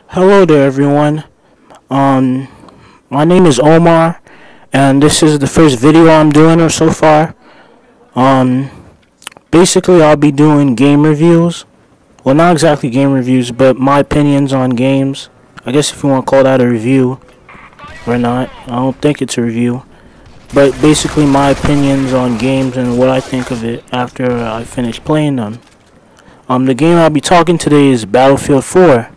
Hello there, everyone. Um, my name is Omar, and this is the first video I'm doing so far. Um, Basically, I'll be doing game reviews. Well, not exactly game reviews, but my opinions on games. I guess if you want to call that a review or not. I don't think it's a review. But basically, my opinions on games and what I think of it after I finish playing them. The game I'll be talking today is Battlefield 4.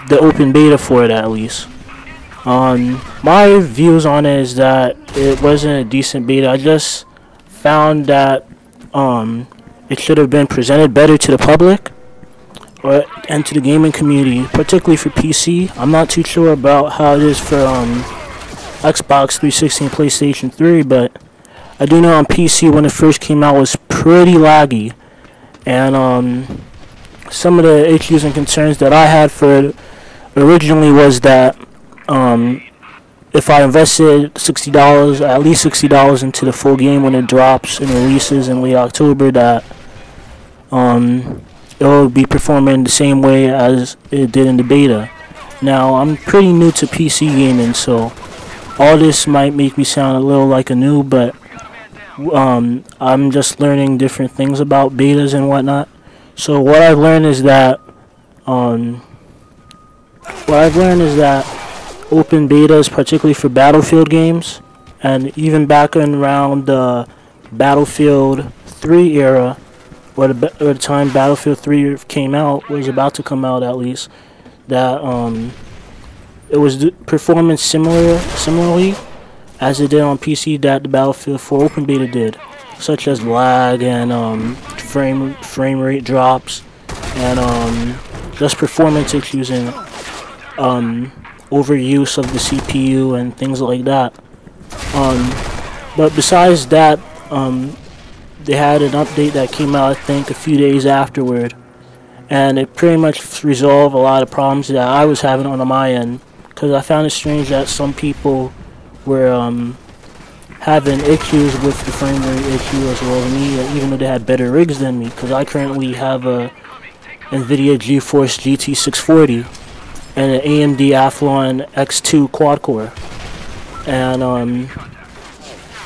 The open beta for it, at least. My views on it is that it wasn't a decent beta. I just found that it should have been presented better to the public and to the gaming community, particularly for PC. I'm not too sure about how it is for Xbox 360 and PlayStation 3, but I do know on PC when it first came out was pretty laggy, and some of the issues and concerns that I had for it originally was that if I invested $60, at least $60 into the full game when it drops and releases in late October, that it will be performing the same way as it did in the beta. Now, I'm pretty new to PC gaming, so all this might make me sound a little like a noob, but I'm just learning different things about betas and whatnot. So what I've learned is that open betas, particularly for Battlefield games, and even back in around the Battlefield 3 era, or the time Battlefield 3 came out, was about to come out at least, that it was performing similarly as it did on PC that the Battlefield 4 open beta did, such as lag and frame rate drops and just performance issues and overuse of the CPU and things like that. But besides that, they had an update that came out, I think, a few days afterward, and it pretty much resolved a lot of problems that I was having on my end, because I found it strange that some people were having issues with the frame rate issue as well as me, even though they had better rigs than me, because I currently have a NVIDIA GeForce GT 640 and an AMD Athlon X2 quad core, and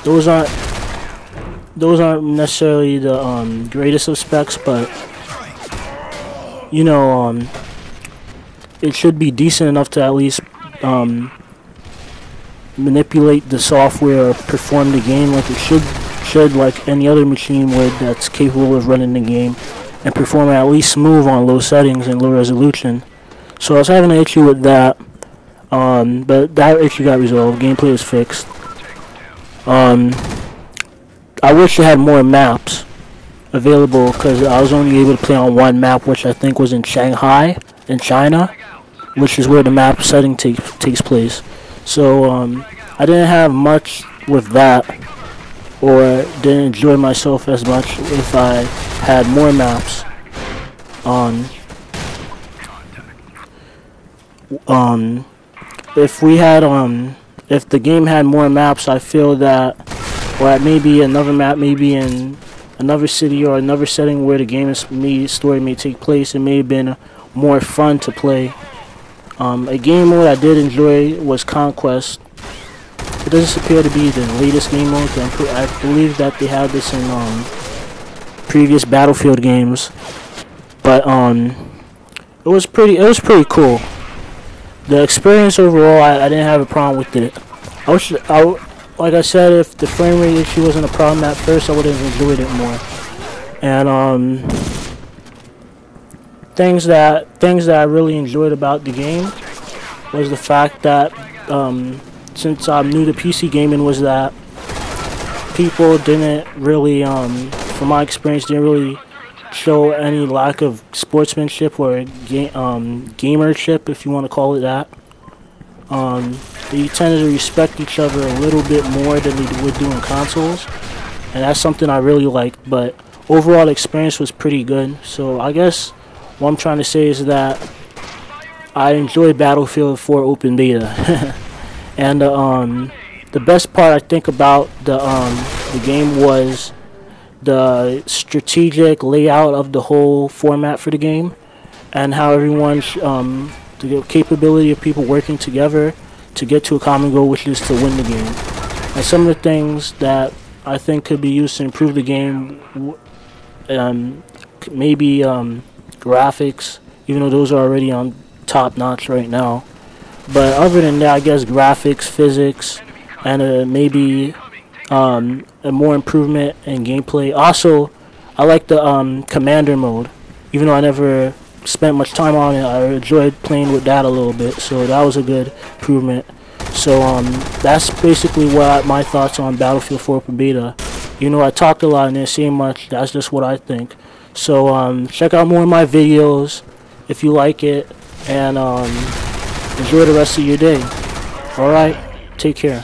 those aren't necessarily the greatest of specs, but you know, it should be decent enough to at least manipulate the software or perform the game like it should like any other machine would that's capable of running the game and perform at least smooth on low settings and low resolution. So I was having an issue with that, but that issue got resolved. Gameplay was fixed. I wish it had more maps available, because I was only able to play on one map, which I think was in Shanghai, in China, which is where the map setting takes place. So I didn't have much with that, or didn't enjoy myself as much if I had more maps. If the game had more maps, I feel that, or maybe another map, maybe in another city or another setting where the game story may take place, it may have been more fun to play. A game mode I did enjoy was Conquest. It doesn't appear to be the latest game mode. I believe that they had this in previous Battlefield games, but it was pretty cool. The experience overall, I didn't have a problem with it. Like I said, if the frame rate issue wasn't a problem at first, I would have enjoyed it more. And things that I really enjoyed about the game was the fact that since I'm new to PC gaming, was that people didn't really, from my experience, didn't really show any lack of sportsmanship or gamership, if you want to call it that. They tended to respect each other a little bit more than they would do in consoles, and that's something I really liked. But overall, the experience was pretty good. So I guess what I'm trying to say is that I enjoyed Battlefield 4 open beta, and the best part I think about the game was the strategic layout of the whole format for the game. and how everyone's the capability of people working together to get to a common goal, which is to win the game. And some of the things that I think could be used to improve the game, maybe graphics, even though those are already on top notch right now. But other than that, I guess graphics, physics, and maybe a more improvement in gameplay. Also, I like the commander mode. Even though I never spent much time on it, I enjoyed playing with that a little bit, so that was a good improvement. So that's basically what my thoughts on Battlefield 4 Open Beta. You know, I talked a lot and didn't say much. That's just what I think. So check out more of my videos if you like it, and enjoy the rest of your day. Alright, take care.